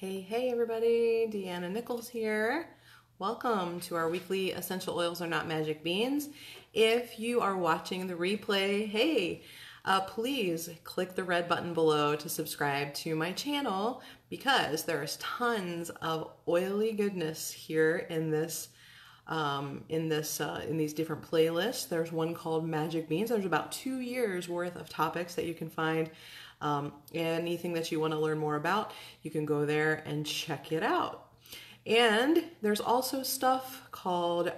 Hey everybody, Deanna Nichols here. Welcome to our weekly Essential Oils Are Not Magic Beans. If you are watching the replay, hey, please click the red button below to subscribe to my channel because there's tons of oily goodness here in this in these different playlists. There's one called Magic Beans. There's about 2 years worth of topics that you can find. Anything that you want to learn more about, you can go there and check it out. And there's also stuff called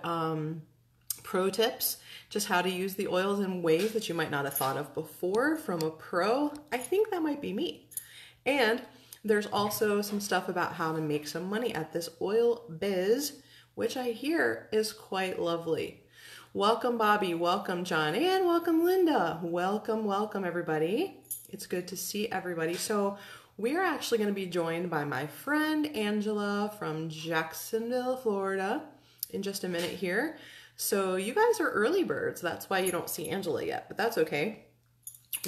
pro tips, just how to use the oils in ways that you might not have thought of before from a pro. I think that might be me. And there's also some stuff about how to make some money at this oil biz, which I hear is quite lovely. Welcome Bobby, welcome John, and welcome Linda. Welcome everybody. It's good to see everybody. So we're actually going to be joined by my friend Angela from Jacksonville, Florida in just a minute here. So you guys are early birds. That's why you don't see Angela yet, but that's okay.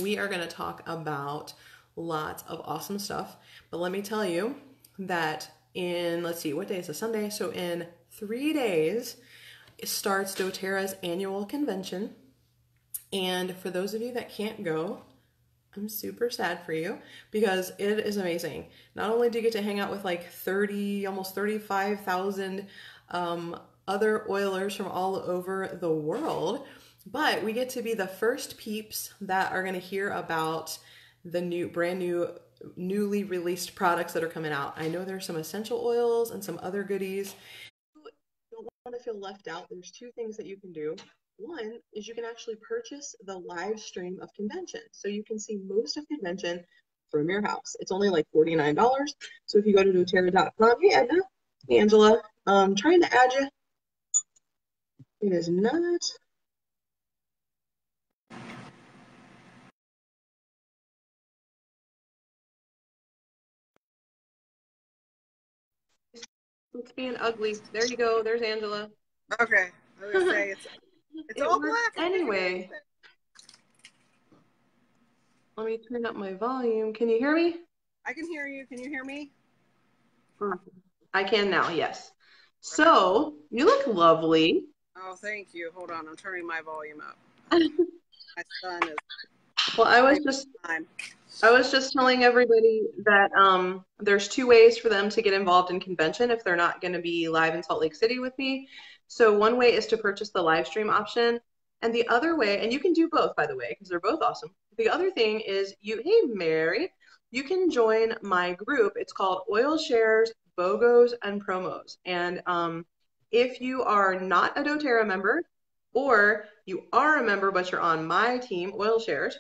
We are going to talk about lots of awesome stuff. But let me tell you that in, let's see, what day is it? Sunday. So in 3 days, it starts doTERRA's annual convention. And for those of you that can't go, I'm super sad for you because it is amazing. Not only do you get to hang out with like 30, almost 35,000 other oilers from all over the world, but we get to be the first peeps that are going to hear about the brand new, newly released products that are coming out. I know there's some essential oils and some other goodies. If you don't want to feel left out, there's 2 things that you can do. One is you can actually purchase the live stream of convention. So you can see most of convention from your house. It's only like $49. So if you go to doTERRA.com, hey Edna, hey Angela, trying to add you. It is not. It's being ugly. There you go. There's Angela. Okay. I was gonna say it's all black anyway. Let me turn up my volume. Can you hear me? I can hear you. Can you hear me? I can now, yes. So, you look lovely. Oh, thank you. Hold on. I'm turning my volume up. My son is... Well, I was just telling everybody that there's 2 ways for them to get involved in convention if they're not going to be live in Salt Lake City with me. So one way is to purchase the live stream option. And the other way, and you can do both, by the way, because they're both awesome. The other thing is hey, Mary, you can join my group. It's called Oil Shares, BOGOs, and Promos. And if you are not a doTERRA member, or you are a member but you're on my team, Oil Shares,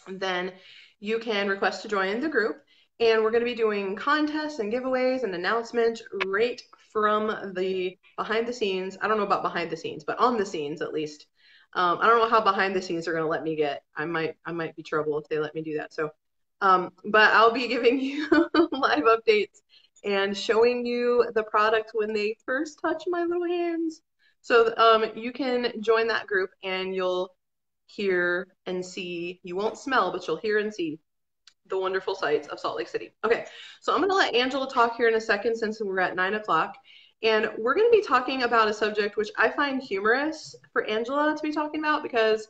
then you can request to join the group. And we're going to be doing contests and giveaways and announcements right from the behind the scenes. I don't know about behind the scenes, but on the scenes at least. I don't know how behind the scenes are going to let me get. I might be trouble if they let me do that. So, but I'll be giving you live updates and showing you the product when they first touch my little hands. So you can join that group and you'll hear and see. You won't smell, but you'll hear and see the wonderful sights of Salt Lake City. Okay, so I'm going to let Angela talk here in a second since we're at 9 o'clock. And we're going to be talking about a subject which I find humorous for Angela to be talking about because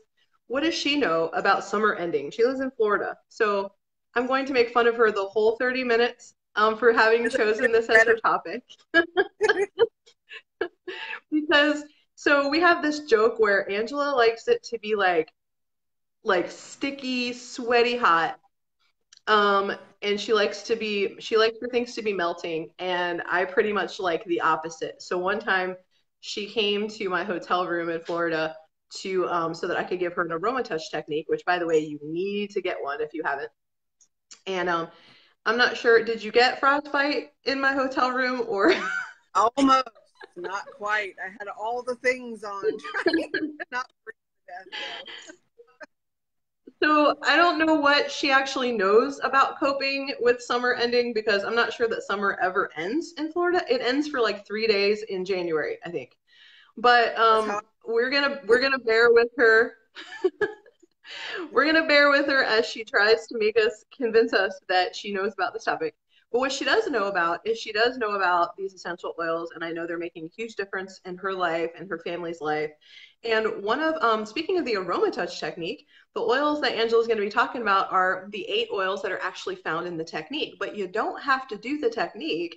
what does she know about summer ending? She lives in Florida. So I'm going to make fun of her the whole 30 minutes for having chosen this as her topic. Because, so we have this joke where Angela likes it to be like sticky, sweaty hot. And she likes for things to be melting, and I pretty much like the opposite. So one time she came to my hotel room in Florida to so that I could give her an aroma touch technique, which by the way, you need to get one if you haven't. And I'm not sure, did you get frostbite in my hotel room or almost? Not quite. I had all the things on trying to not freeze to death though. So I don't know what she actually knows about coping with summer ending because I'm not sure that summer ever ends in Florida. It ends for like 3 days in January, I think. But we're gonna bear with her. We're gonna bear with her as she tries to convince us that she knows about this topic. But what she does know about is she does know about these essential oils, and I know they're making a huge difference in her life and her family's life. And one of, speaking of the aroma touch technique, the oils that Angela's going to be talking about are the 8 oils that are actually found in the technique. But you don't have to do the technique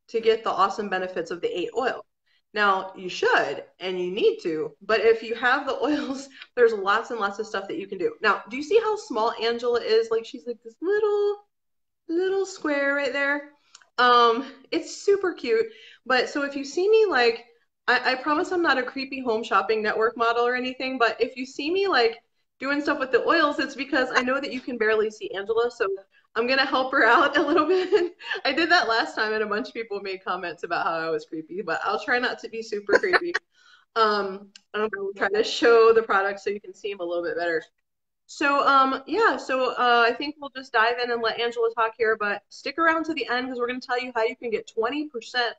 to get the awesome benefits of the 8 oils. Now, you should and you need to, but if you have the oils, there's lots and lots of stuff that you can do. Now, do you see how small Angela is? Like, she's like this little square right there. It's super cute. But so if you see me like, I promise I'm not a creepy home shopping network model or anything, but if you see me like doing stuff with the oils, it's because I know that you can barely see Angela, so I'm gonna help her out a little bit. I did that last time and a bunch of people made comments about how I was creepy, but I'll try not to be super creepy. I'm gonna try to show the product so you can see them a little bit better. So, yeah, so I think we'll just dive in and let Angela talk here, but stick around to the end because we're going to tell you how you can get 20%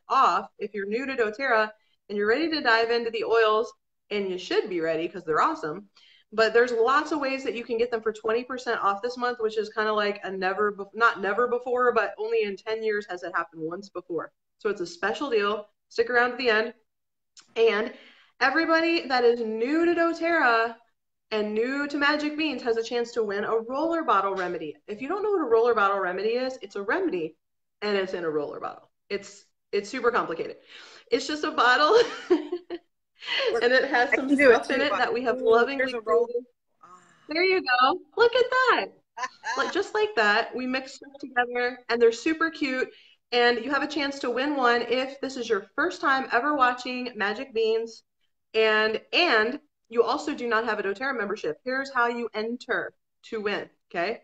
off if you're new to doTERRA and you're ready to dive into the oils, and you should be ready because they're awesome. But there's lots of ways that you can get them for 20% off this month, which is kind of like a not never before, but only in 10 years has it happened once before. So it's a special deal. Stick around to the end. And everybody that is new to doTERRA and new to Magic Beans has a chance to win a roller bottle remedy. If you don't know what a roller bottle remedy is, it's a remedy and it's in a roller bottle. It's super complicated. It's just a bottle Look, and it has some stuff in it that we have lovingly created. There you go. Look at that. Like just like that, we mix stuff together and they're super cute. And you have a chance to win one if this is your first time ever watching Magic Beans. And you also do not have a doTERRA membership. Here's how you enter to win. Okay.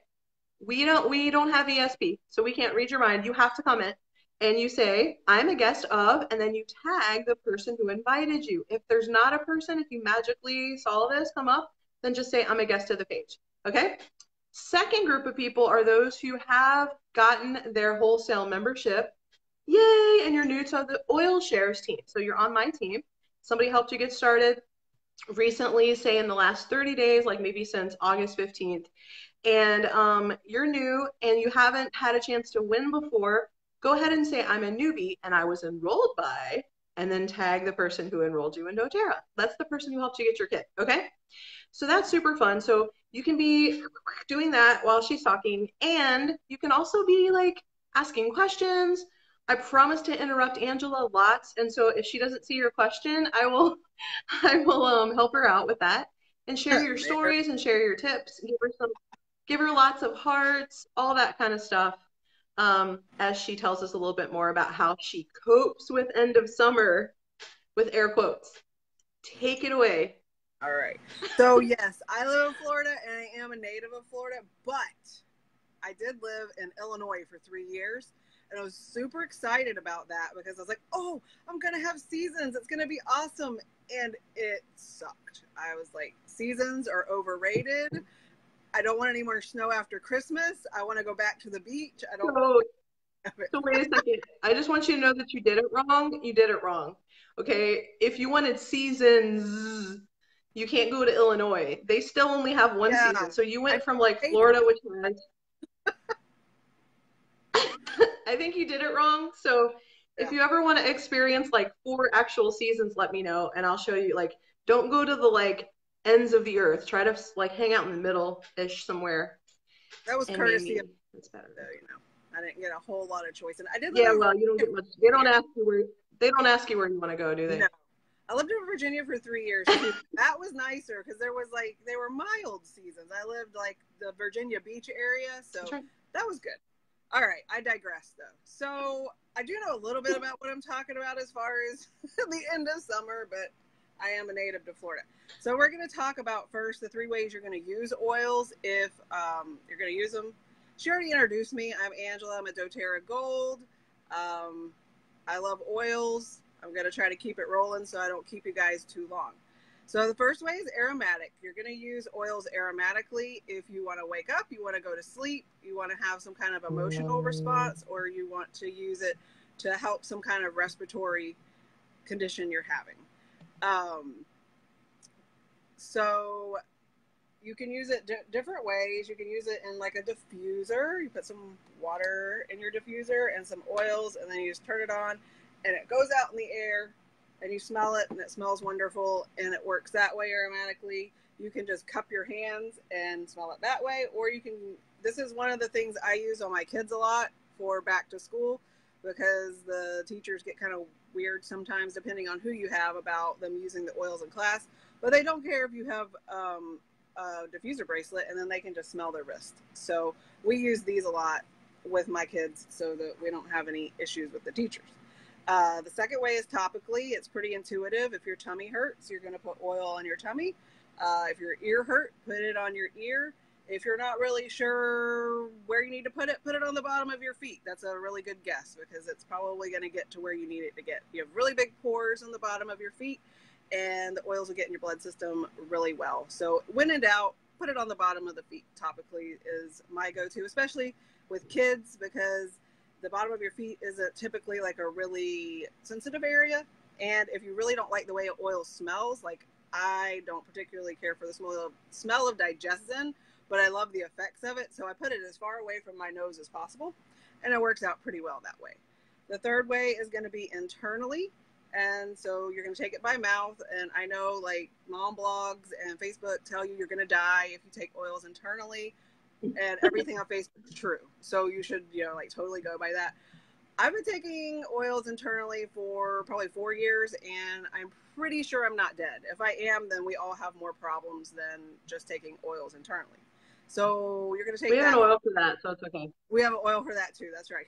We don't have ESP, so we can't read your mind. You have to comment and you say, I'm a guest of, and then you tag the person who invited you. If there's not a person, if you magically saw this come up, then just say, I'm a guest of the page. Okay. Second group of people are those who have gotten their wholesale membership. Yay! And you're new to the oil shares team. So you're on my team. Somebody helped you get started recently, say in the last 30 days, like maybe since August 15th. And you're new and you haven't had a chance to win before, go ahead and say, I'm a newbie and I was enrolled by, and then tag the person who enrolled you in doTERRA. That's the person who helped you get your kit. Okay. So that's super fun. So you can be doing that while she's talking, and you can also be like asking questions. I promise to interrupt Angela lots, and so if she doesn't see your question, I will help her out with that and share your stories and share your tips. Give her lots of hearts, all that kind of stuff. As she tells us a little bit more about how she copes with end of summer with air quotes. Take it away. All right. So yes, I live in Florida and I am a native of Florida, but I did live in Illinois for 3 years. And I was super excited about that because I was like, oh, I'm going to have seasons. It's going to be awesome. And it sucked. I was like, seasons are overrated. I don't want any more snow after Christmas. I want to go back to the beach. I don't. So wait a second. I just want you to know that you did it wrong. You did it wrong. Okay. If you wanted seasons, you can't go to Illinois. They still only have one season. So you went from like Florida, which has I think you did it wrong. So if you ever want to experience like 4 actual seasons, let me know and I'll show you. Like, don't go to the like ends of the earth. Try to like hang out in the middle-ish somewhere. That was courtesy of that's better. You know, I didn't get a whole lot of choice, and I did. Yeah, well, you don't get much. They don't ask you where you want to go, do they? No. I lived in Virginia for 3 years too. That was nicer because there were mild seasons. I lived like the Virginia Beach area, so that was good. All right, I digress though. So I do know a little bit about what I'm talking about as far as the end of summer, but I am a native to Florida. So we're going to talk about first the 3 ways you're going to use oils if you're going to use them. She already introduced me. I'm Angela. I'm a doTERRA Gold. I love oils. I'm going to try to keep it rolling so I don't keep you guys too long. So the first way is aromatic. You're going to use oils aromatically if you want to wake up, you want to go to sleep, you want to have some kind of emotional response, or you want to use it to help some kind of respiratory condition you're having. So you can use it different ways. You can use it in like a diffuser. You put some water in your diffuser and some oils, and then you just turn it on, and it goes out in the air, and you smell it, and it smells wonderful, and it works that way aromatically. You can just cup your hands and smell it that way, or you can, this is one of the things I use on my kids a lot for back to school, because the teachers get kind of weird sometimes depending on who you have about them using the oils in class, but they don't care if you have a diffuser bracelet, and then they can just smell their wrist. So we use these a lot with my kids so that we don't have any issues with the teachers. The second way is topically. It's pretty intuitive. If your tummy hurts, you're going to put oil on your tummy. If your ear hurt, put it on your ear. If you're not really sure where you need to put it on the bottom of your feet. That's a really good guess, because it's probably going to get to where you need it to get. You have really big pores on the bottom of your feet, and the oils will get in your blood system really well. So when in doubt, put it on the bottom of the feet. Topically is my go-to, especially with kids, because the bottom of your feet is typically like a really sensitive area. And if you really don't like the way an oil smells, like I don't particularly care for the smell of digestion, but I love the effects of it. So I put it as far away from my nose as possible, and it works out pretty well that way. The third way is going to be internally. And so you're going to take it by mouth. And I know like mom blogs and Facebook tell you you're going to die if you take oils internally, and everything on Facebook is true. So you should, like totally go by that. I've been taking oils internally for probably 4 years, and I'm pretty sure I'm not dead. If I am, then we all have more problems than just taking oils internally. So you're going to take We have an oil for that, so it's okay. We have an oil for that too. That's right.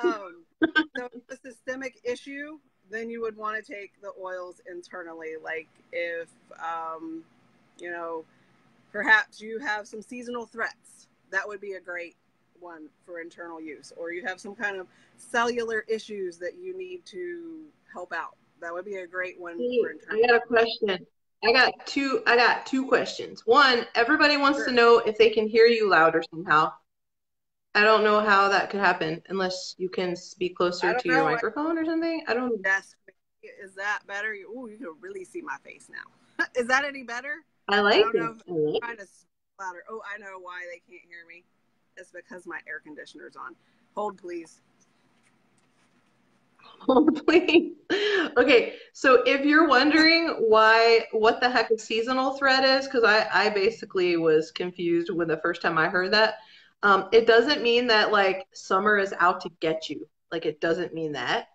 So if it's a systemic issue, then you would want to take the oils internally. Like if, perhaps you have some seasonal threats, that would be a great one for internal use. Or you have some kind of cellular issues that you need to help out. That would be a great one for internal. I got a question. I got two questions. One, everybody wants to know if they can hear you louder somehow. I don't know how that could happen unless you can speak closer to your microphone or something. I don't know. Is that better? Ooh, you can really see my face now. Is that any better? I like it. I'm trying to speak louder. Oh, I know why they can't hear me. It's because my air conditioner's on. Hold, please. Hold, please. Okay, so if you're wondering what the heck a seasonal threat is, because I basically was confused when the first time I heard that. It doesn't mean that like summer is out to get you. Like it doesn't mean that.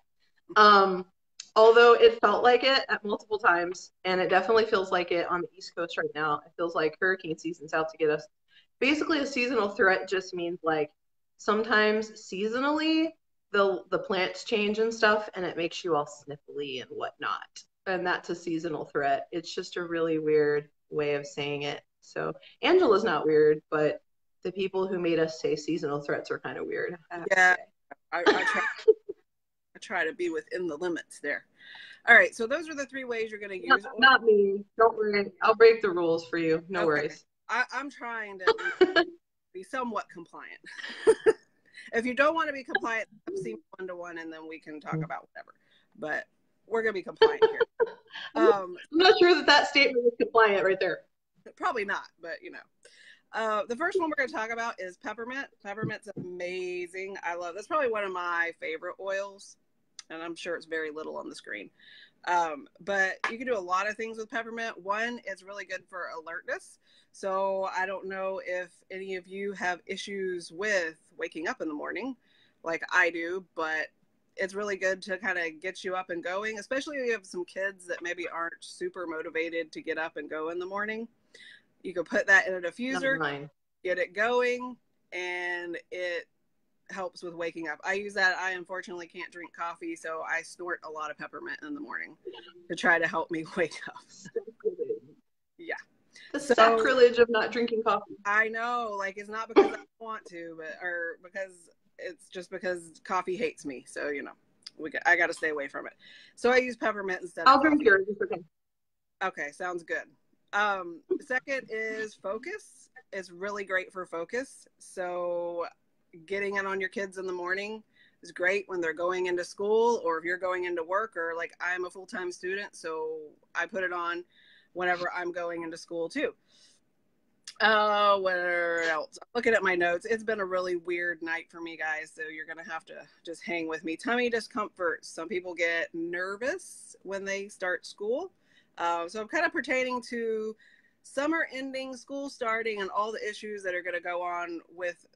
Although it felt like it at multiple times, and it definitely feels like it on the East Coast right now. It feels like hurricane season's out to get us. Basically, a seasonal threat just means like sometimes seasonally the plants change and stuff, and it makes you all sniffly and whatnot. And that's a seasonal threat. It's just a really weird way of saying it. So Angela's not weird, but the people who made us say seasonal threats are kind of weird. Yeah, I try to be within the limits there. All right, so those are the 3 ways you're going to use. Not me. Don't worry. I'll break the rules for you. No worries. I'm trying to be somewhat compliant. If you don't want to be compliant, see me one-to-one, and then we can talk about whatever. But we're going to be compliant here. I'm not sure that statement was compliant right there. Probably not, but the first one we're going to talk about is peppermint. Peppermint's amazing. I love. That's probably one of my favorite oils, and I'm sure it's very little on the screen. But you can do a lot of things with peppermint. One, it's really good for alertness. So I don't know if any of you have issues with waking up in the morning like I do, but it's really good to kind of get you up and going, especially if you have some kids that maybe aren't super motivated to get up and go in the morning. You can put that in a diffuser, get it going, and it helps with waking up. I use that. I unfortunately can't drink coffee, so I snort a lot of peppermint in the morning to try to help me wake up. Yeah. The sacrilege of not drinking coffee. I know, like it's not because I want to, or because it's just because coffee hates me. So, I got to stay away from it. So I use peppermint instead of coffee. I'll drink yours. Okay. Okay, sounds good. Second is focus. It's really great for focus. So getting it on your kids in the morning is great when they're going into school, or if you're going into work, or like I'm a full-time student, so I put it on whenever I'm going into school too. Oh, what else? I'm looking at my notes. It's been a really weird night for me, guys. So you're going to have to just hang with me. Tummy discomfort. Some people get nervous when they start school. So I'm kind of pertaining to summer ending, school starting, and all the issues that are going to go on with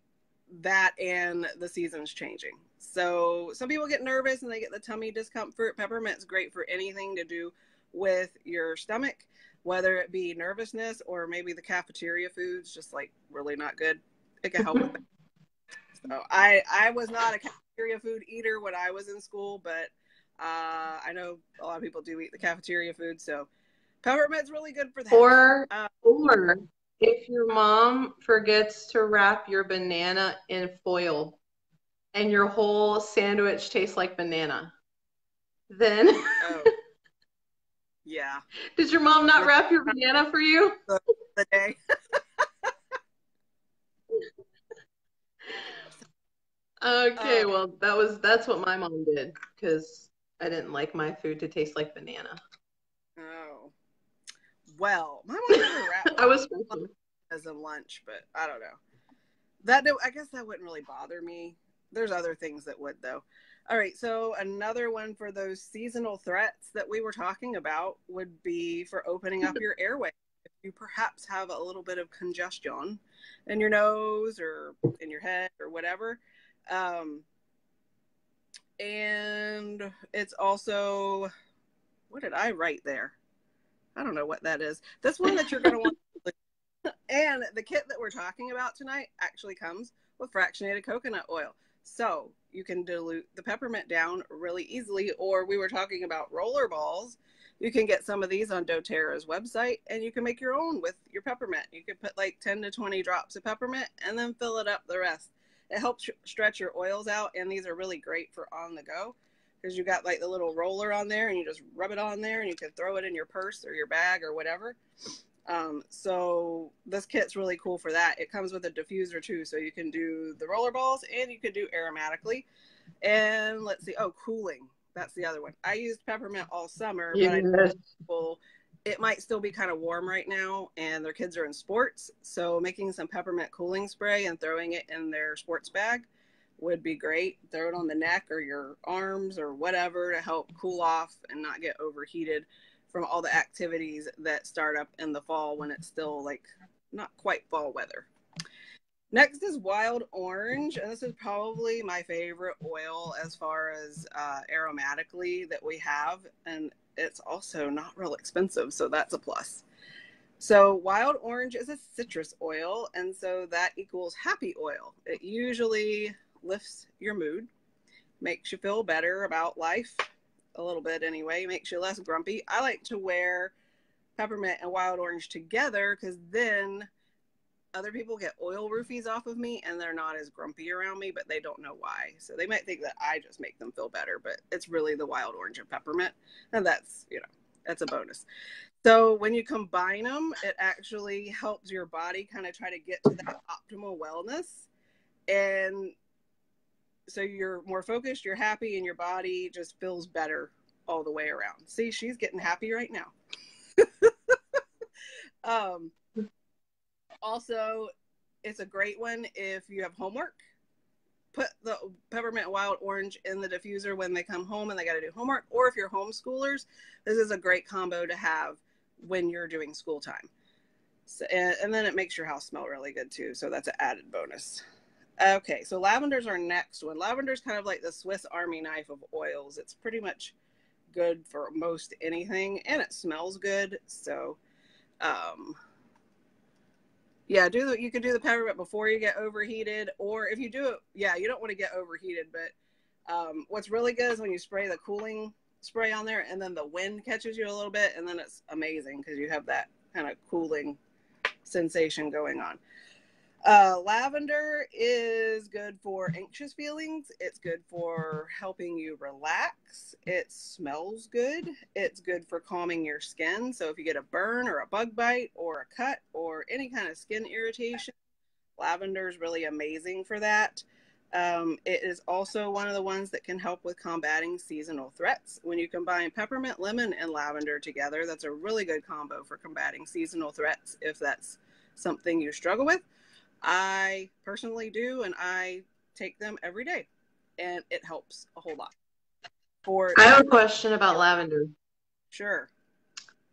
that and the seasons changing. So some people get nervous and they get the tummy discomfort. Peppermint's great for anything to do with your stomach, whether it be nervousness or maybe the cafeteria foods, just like really not good. It can help with that. So I was not a cafeteria food eater when I was in school, but I know a lot of people do eat the cafeteria food. So peppermint's really good for that. Or if your mom forgets to wrap your banana in foil and your whole sandwich tastes like banana, then yeah. Did your mom not wrap your banana for you? The day. Okay, well that's what my mom did because I didn't like my food to taste like banana. Oh. Well, my mom never wrapped I was special as a lunch, but I don't know. I guess that wouldn't really bother me. There's other things that would, though. All right, so another one for those seasonal threats that we were talking about would be for opening up your airway. If you perhaps have a little bit of congestion in your nose or in your head or whatever. And it's also, what did I write there? I don't know what that is. That's one that you're going to want. And the kit that we're talking about tonight actually comes with fractionated coconut oil. So you can dilute the peppermint down really easily. Or we were talking about roller balls. You can get some of these on doTERRA's website and you can make your own with your peppermint. You can put like 10 to 20 drops of peppermint and then fill it up the rest. It helps stretch your oils out, and these are really great for on the go because you got like the little roller on there and you just rub it on there and you can throw it in your purse or your bag or whatever. So this kit's really cool for that. It comes with a diffuser too, so you can do the roller balls and you can do aromatically. And let's see, cooling. That's the other one. I used peppermint all summer, but it might still be kind of warm right now and their kids are in sports. So making some peppermint cooling spray and throwing it in their sports bag would be great. Throw it on the neck or your arms or whatever to help cool off and not get overheated from all the activities that start up in the fall when it's still like not quite fall weather. Next is wild orange, and this is probably my favorite oil as far as aromatically that we have, and it's also not real expensive, so that's a plus. So wild orange is a citrus oil, and so that equals happy oil. It usually lifts your mood, makes you feel better about life, a little bit anyway, makes you less grumpy. I like to wear peppermint and wild orange together because then other people get oil roofies off of me and they're not as grumpy around me, but they don't know why. So they might think that I just make them feel better, but it's really the wild orange and peppermint. And that's, that's a bonus. So when you combine them, it actually helps your body kind of try to get to that optimal wellness. And so you're more focused, you're happy, and your body just feels better all the way around. See, she's getting happy right now. Also, it's a great one if you have homework. Put the peppermint wild orange in the diffuser when they come home and they got to do homework. Or if you're homeschoolers, this is a great combo to have when you're doing school time. So, and then it makes your house smell really good too. So that's an added bonus. Okay, so lavender's our next one. Lavender's kind of like the Swiss Army knife of oils. It's pretty much good for most anything, and it smells good. So, yeah, you can do the peppermint before you get overheated, or if you do it, you don't want to get overheated. But what's really good is when you spray the cooling spray on there, and then the wind catches you a little bit, and then it's amazing because you have that kind of cooling sensation going on. Lavender is good for anxious feelings. It's good for helping you relax. It smells good. It's good for calming your skin. So if you get a burn or a bug bite or a cut or any kind of skin irritation, lavender is really amazing for that. It is also one of the ones that can help with combating seasonal threats. When you combine peppermint, lemon, and lavender together, that's a really good combo for combating seasonal threats if that's something you struggle with. I personally do, and I take them every day, and it helps a whole lot. I have a question about lavender. Sure.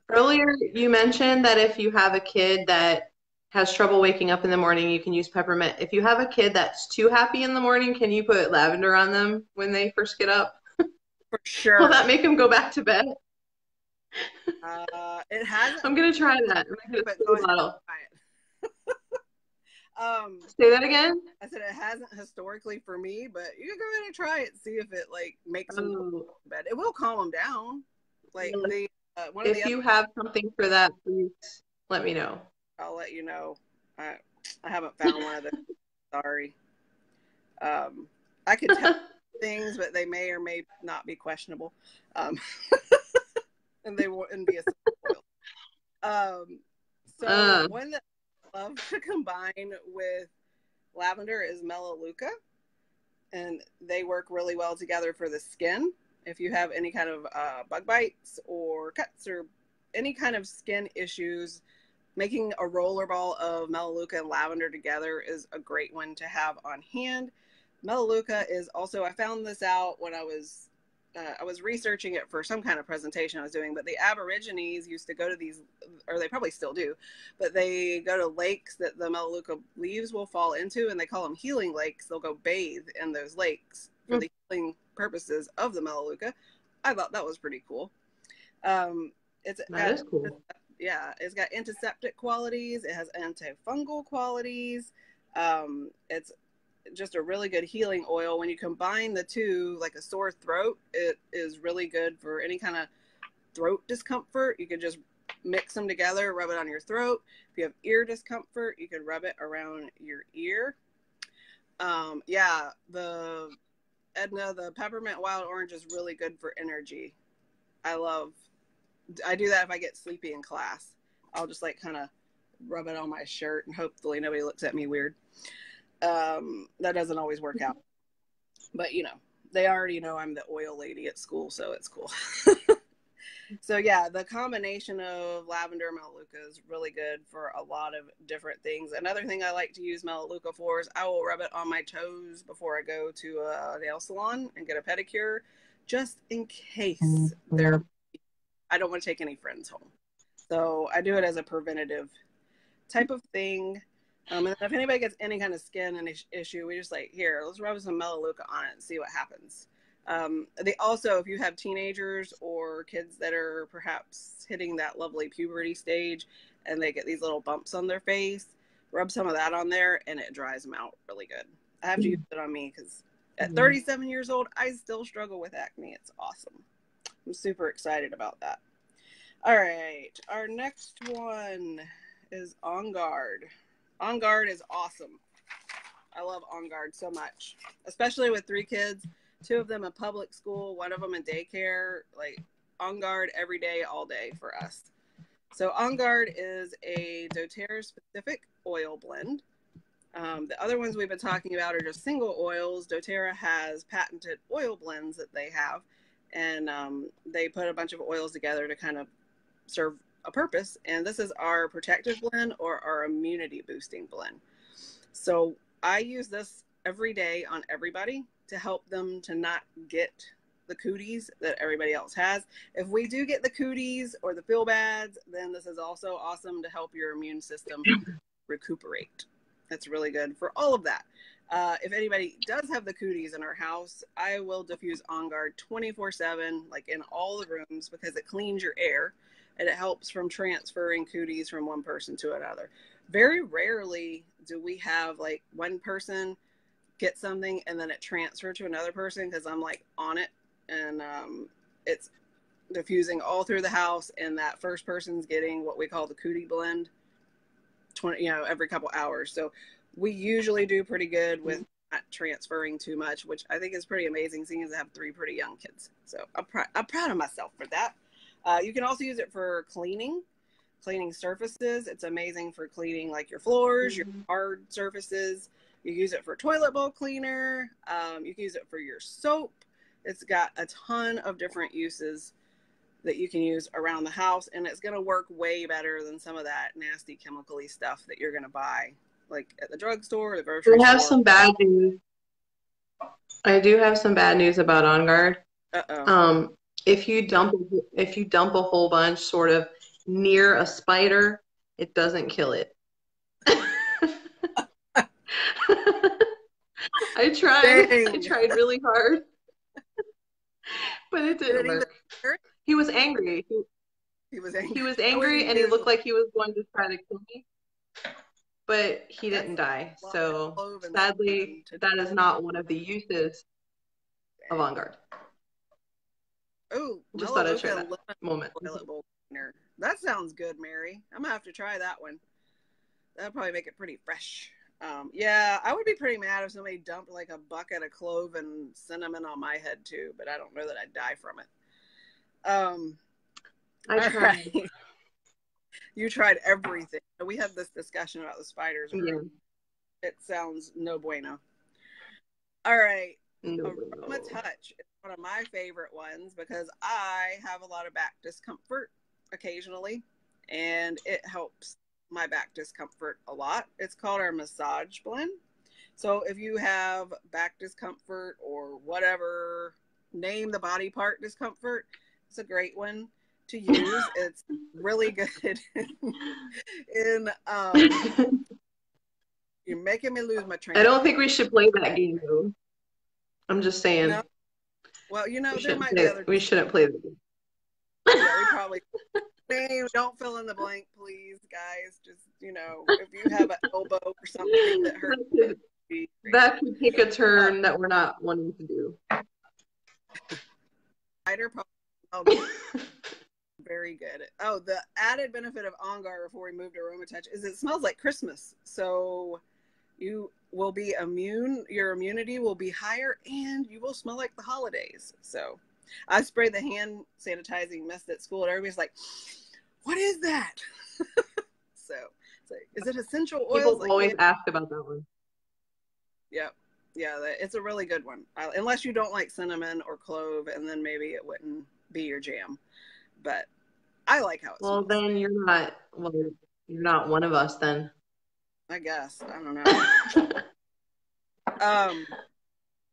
Earlier, you mentioned that if you have a kid that has trouble waking up in the morning, you can use peppermint. If you have a kid that's too happy in the morning, can you put lavender on them when they first get up? For sure. Will that make them go back to bed? It hasn't. I'm gonna try that. But go ahead and try it. Say that again? I said it hasn't historically for me, but you can go ahead and try it. See if it like makes them go to bed. It will calm them down. Like if you have something for that, please let me know. I'll let you know. I haven't found one of those. Sorry. I could tell things, but they may or may not be questionable. And they wouldn't be a oil. So one that I love to combine with lavender is Melaleuca, and they work really well together for the skin. If you have any kind of bug bites or cuts or any kind of skin issues, making a roller ball of Melaleuca and lavender together is a great one to have on hand. Melaleuca is also, I found this out when I was researching it for some kind of presentation I was doing, but the Aborigines used to go to these, or they probably still do, but they go to lakes that the Melaleuca leaves will fall into, and they call them healing lakes. They'll go bathe in those lakes for the healing purposes of the Melaleuca. I thought that was pretty cool. That is cool. Yeah, it's got antiseptic qualities. It has antifungal qualities. It's just a really good healing oil. When you combine the two, like a sore throat, it is really good for any kind of throat discomfort. You could just mix them together, rub it on your throat. If you have ear discomfort, you could rub it around your ear. Yeah, the peppermint wild orange is really good for energy. I do that if I get sleepy in class. I'll just like kind of rub it on my shirt and hopefully nobody looks at me weird. That doesn't always work out, but you know, they already know I'm the oil lady at school, so it's cool. So yeah, the combination of lavender and Melaleuca is really good for a lot of different things. Another thing I like to use Melaleuca for is I will rub it on my toes before I go to a nail salon and get a pedicure, just in case I don't want to take any friends home. So I do it as a preventative type of thing. And if anybody gets any kind of skin issue, we just like, here, let's rub some Melaleuca on it and see what happens. They also, if you have teenagers or kids that are perhaps hitting that lovely puberty stage and they get these little bumps on their face, rub some of that on there and it dries them out really good. I have to use it on me because at 37 years old, I still struggle with acne. It's awesome. I'm super excited about that. All right, our next one is On Guard. On Guard is awesome. I love On Guard so much, especially with 3 kids, 2 of them in public school, 1 of them in daycare. Like On Guard every day, all day for us. So On Guard is a doTERRA specific oil blend. The other ones we've been talking about are just single oils. doTERRA has patented oil blends that they have, and they put a bunch of oils together to kind of serve a purpose. And this is our protective blend or our immunity boosting blend. So I use this every day on everybody to help them to not get the cooties that everybody else has. If we do get the cooties or the feel bads, then this is also awesome to help your immune system recuperate. That's really good for all of that. If anybody does have the cooties in our house, I will diffuse On Guard 24/7, like in all the rooms, because it cleans your air and it helps from transferring cooties from one person to another. Very rarely do we have like one person get something and then it transfer to another person, because I'm like on it and it's diffusing all through the house, and that first person's getting what we call the cootie blend every couple hours. So we usually do pretty good with not transferring too much, which I think is pretty amazing, seeing as I have 3 pretty young kids. So I'm proud of myself for that. You can also use it for cleaning surfaces. It's amazing for cleaning like your floors, your hard surfaces. You use it for toilet bowl cleaner. You can use it for your soap. It's got a ton of different uses that you can use around the house, and it's going to work way better than some of that nasty chemical-y stuff that you're going to buy like at the drugstore or the grocery I have store. some bad news. I do have some bad news about On Guard. Uh-oh. If you dump a whole bunch sort of near a spider, it doesn't kill it. I tried really hard, but it didn't work. He was angry. He was angry. He was angry, and he looked like he was going to try to kill me, but he didn't die. So sadly, that is not one of the uses of On Guard. Oh, just thought I'd share that moment. That sounds good, Mary. I'm gonna have to try that one. That'll probably make it pretty fresh. Yeah, I would be pretty mad if somebody dumped like a bucket of clove and cinnamon on my head too, but I don't know that I'd die from it. I tried. Right. You tried everything. We had this discussion about the spiders. Yeah. It sounds no bueno. All right. No. Aroma Touch is one of my favorite ones because I have a lot of back discomfort occasionally, and it helps my back discomfort a lot. It's called our massage blend. So if you have back discomfort or whatever, name the body part discomfort, it's a great one to use. It's really good. You're making me lose my train. I don't think we should play that game though. I'm just saying. No? Well, there might be other. We shouldn't play the game. Yeah, we probably. Don't fill in the blank, please, guys. Just if you have an elbow or something that hurts, that could take a turn that we're not wanting to do. Very good. Oh, the added benefit of On Guard before we move to Aroma Touch is it smells like Christmas. So you will be immune. Your immunity will be higher, and you will smell like the holidays. So I sprayed the hand sanitizing mist at school, and everybody's like, "What is that?" So it's like, is it essential oils? People always ask about that one. Yep. Yeah, it's a really good one. Unless you don't like cinnamon or clove, and then maybe it wouldn't be your jam. But I like how it smells. Then you're not one of us then. I guess. I don't know.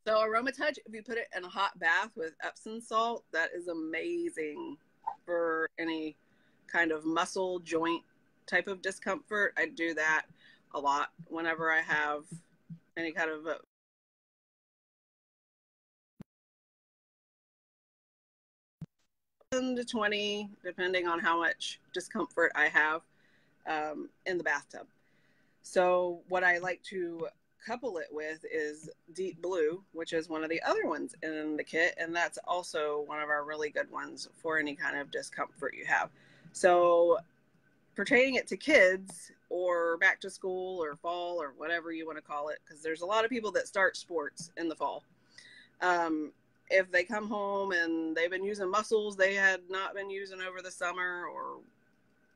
So Aroma Touch, if you put it in a hot bath with Epsom salt, that is amazing for any kind of muscle joint type of discomfort. I do that a lot whenever I have any kind of 10 to 20, depending on how much discomfort I have in the bathtub. So what I like to couple it with is Deep Blue, which is one of the other ones in the kit, and that's also one of our really good ones for any kind of discomfort you have. So pertaining it to kids or back to school or fall or whatever you want to call it, because there's a lot of people that start sports in the fall. If they come home and they've been using muscles they had not been using over the summer, or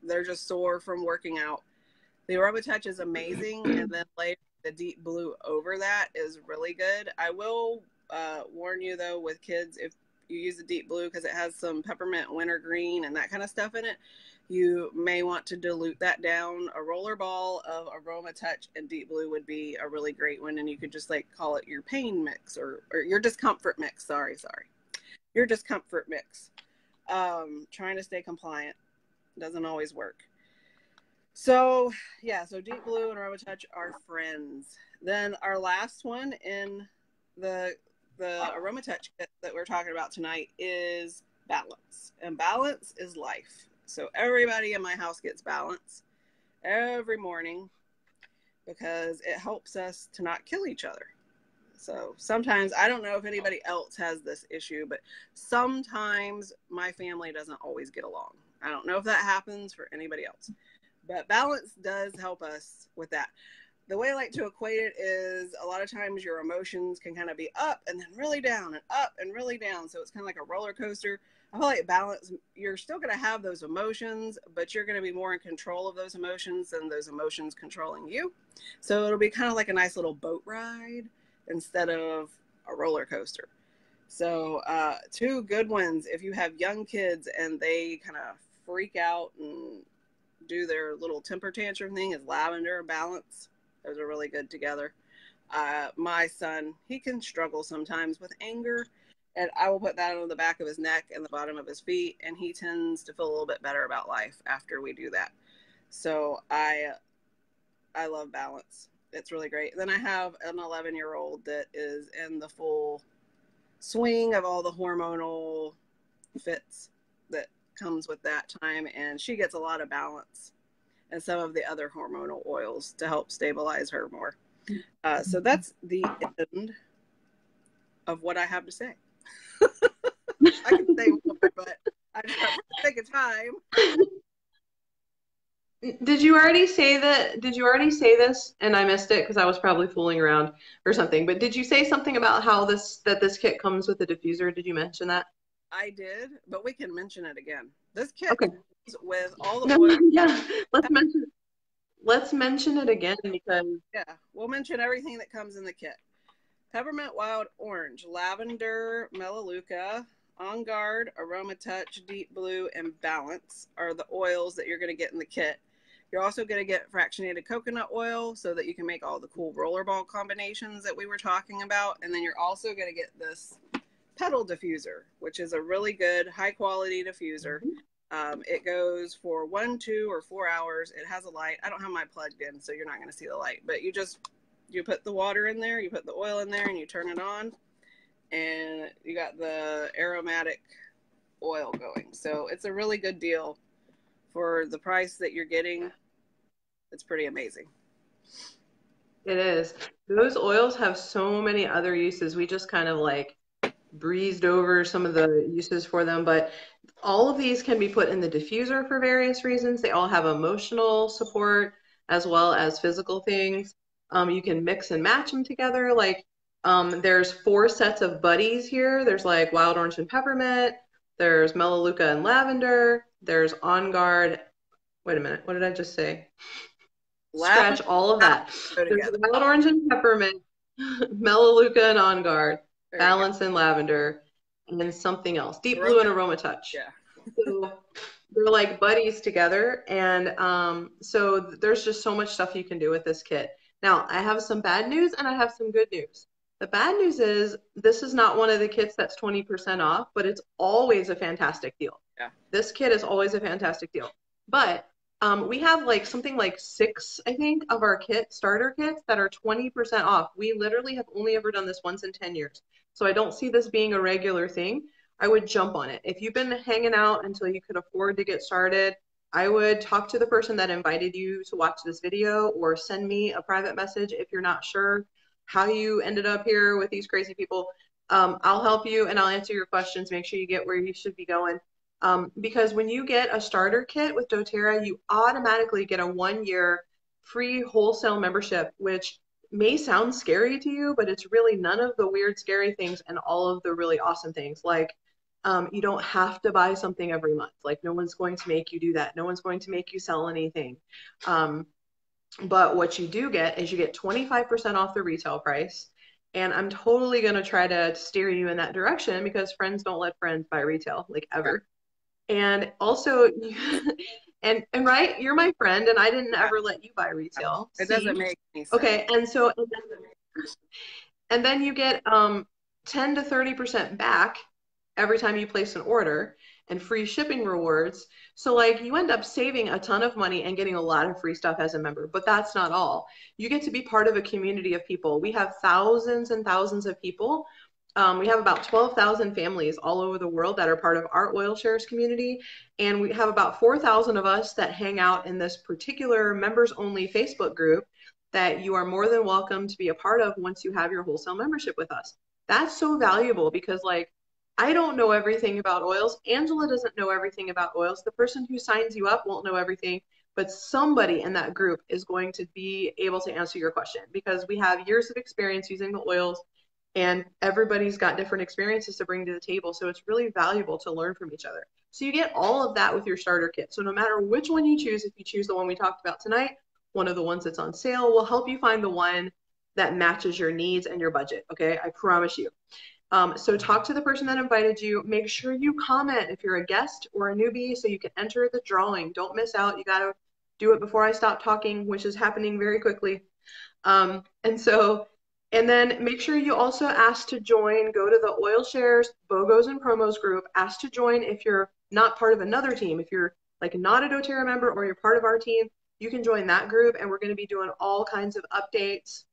they're just sore from working out, the Aroma Touch is amazing, and then later the Deep Blue over that is really good. I will warn you though, with kids, if you use the Deep Blue, because it has some peppermint wintergreen and that kind of stuff in it, you may want to dilute that down. A roller ball of Aroma Touch and Deep Blue would be a really great one, and you could just like call it your pain mix or your discomfort mix. Sorry. Your discomfort mix. Trying to stay compliant doesn't always work. So yeah, so Deep Blue and Aroma Touch are friends. Then our last one in the Aroma Touch kit that we're talking about tonight is Balance. And balance is life. So everybody in my house gets Balance every morning because it helps us to not kill each other. So sometimes, I don't know if anybody else has this issue, but sometimes my family doesn't always get along. I don't know if that happens for anybody else. But Balance does help us with that. The way I like to equate it is a lot of times your emotions can kind of be up and then really down and up and really down. So it's kind of like a roller coaster. I feel like Balance, you're still going to have those emotions, but you're going to be more in control of those emotions than those emotions controlling you. So it'll be kind of like a nice little boat ride instead of a roller coaster. So two good ones if you have young kids and they kind of freak out and do their little temper tantrum thing is lavender and balance. Those are really good together. My son, he can struggle sometimes with anger, and I will put that on the back of his neck and the bottom of his feet, and he tends to feel a little bit better about life after we do that. So I love balance. It's really great. Then I have an 11-year-old that is in the full swing of all the hormonal fits that comes with that time, and she gets a lot of balance and some of the other hormonal oils to help stabilize her more. So that's the end of what I have to say. I can say more, but I just have to take a time. Did you already say that? Did you already say this and I missed it because I was probably fooling around or something? But did you say something about how this kit comes with a diffuser? Did you mention that? I did, but we can mention it again. This kit Okay. comes with all the No, oils. yeah, let's mention it again because Yeah, we'll mention everything that comes in the kit. Peppermint Wild Orange, Lavender Melaleuca, On Guard, Aroma Touch, Deep Blue, and Balance are the oils that you're going to get in the kit. You're also going to get fractionated coconut oil so that you can make all the cool rollerball combinations that we were talking about. And then you're also going to get this petal diffuser, which is a really good, high quality diffuser. It goes for 1, 2, or 4 hours. It has a light. I don't have mine plugged in, so you're not going to see the light. But you put the water in there, you put the oil in there, and you turn it on. And you got the aromatic oil going. So it's a really good deal for the price that you're getting. It's pretty amazing. it is. Those oils have so many other uses. We just kind of like breezed over some of the uses for them, but all of these can be put in the diffuser for various reasons. They all have emotional support as well as physical things. You can mix and match them together. Like there's 4 sets of buddies here. There's like wild orange and peppermint. There's melaleuca and lavender. There's on guard. Wait a minute. What did I just say? Scratch all of that. There's wild orange and peppermint, melaleuca and on guard, balance and lavender, and then something else. Deep blue and aroma touch. Yeah. So they're like buddies together. And so there's just so much stuff you can do with this kit. Now, I have some bad news and I have some good news. The bad news is this is not one of the kits that's 20% off, but it's always a fantastic deal. Yeah. This kit is always a fantastic deal. But we have like something like 6, I think, of our starter kits that are 20% off. We literally have only ever done this once in 10 years. So I don't see this being a regular thing. I would jump on it. If you've been hanging out until you could afford to get started, I would talk to the person that invited you to watch this video or send me a private message if you're not sure how you ended up here with these crazy people. I'll help you and I'll answer your questions. Make sure you get where you should be going. Because when you get a starter kit with doTERRA, you automatically get a 1-year free wholesale membership, which may sound scary to you, but it's really none of the weird, scary things and all of the really awesome things. Like, you don't have to buy something every month. Like, no one's going to make you do that. No one's going to make you sell anything. But what you do get is you get 25% off the retail price. And I'm totally going to try to steer you in that direction because friends don't let friends buy retail, like ever. And also, and right, you're my friend, and I didn't ever let you buy retail. It doesn't make any sense. Okay, and then you get 10 to 30% back every time you place an order and free shipping rewards. So like you end up saving a ton of money and getting a lot of free stuff as a member, but that's not all. You get to be part of a community of people. We have thousands and thousands of people. We have about 12,000 families all over the world that are part of our Oil Shares community. And we have about 4,000 of us that hang out in this particular members only Facebook group that you are more than welcome to be a part of once you have your wholesale membership with us. That's so valuable because like, I don't know everything about oils. Angela doesn't know everything about oils. The person who signs you up won't know everything, but somebody in that group is going to be able to answer your question because we have years of experience using the oils and everybody's got different experiences to bring to the table. So it's really valuable to learn from each other. So you get all of that with your starter kit. So no matter which one you choose, if you choose the one we talked about tonight, one of the ones that's on sale will help you find the one that matches your needs and your budget. Okay, I promise you. So talk to the person that invited you. Make sure you comment if you're a guest or a newbie so you can enter the drawing. Don't miss out. You got to do it before I stop talking, which is happening very quickly. And so, and then make sure you also ask to join, go to the Oil Shares, BOGOs and Promos group, ask to join if you're not part of another team. If you're like not a doTERRA member or you're part of our team, you can join that group, and we're going to be doing all kinds of updates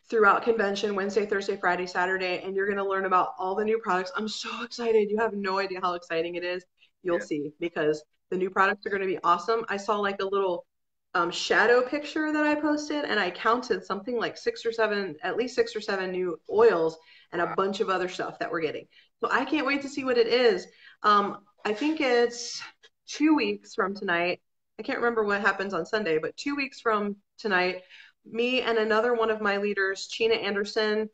throughout convention, Wednesday, Thursday, Friday, Saturday, and you're going to learn about all the new products. I'm so excited. You have no idea how exciting it is. You'll see, because the new products are going to be awesome. I saw like a little shadow picture that I posted, and I counted something like at least six or seven new oils and a bunch of other stuff that we're getting. So I can't wait to see what it is. I think it's 2 weeks from tonight. I can't remember what happens on Sunday, but 2 weeks from tonight, me and another one of my leaders, Chyna Anderson,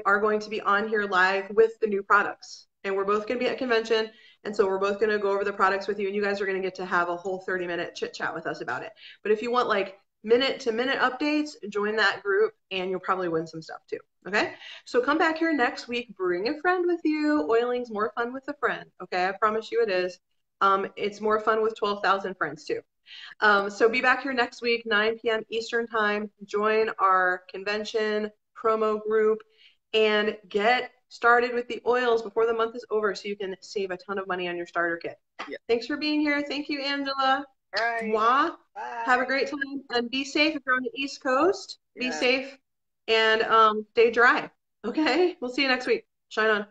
are going to be on here live with the new products. And we're both going to be at convention. And so we're both going to go over the products with you, and you guys are going to get to have a whole 30-minute chit chat with us about it. But if you want like minute to minute updates, join that group and you'll probably win some stuff too. Okay. So come back here next week, bring a friend with you. Oiling's more fun with a friend. Okay. I promise you it is. It's more fun with 12,000 friends too. So be back here next week, 9 p.m. Eastern time. Join our convention promo group and get started with the oils before the month is over so you can save a ton of money on your starter kit. Yeah. Thanks for being here. Thank you, Angela. All right. Mwah. Bye. Have a great time, and be safe if you're on the East Coast. Be safe and stay dry. Okay? We'll see you next week. Shine on.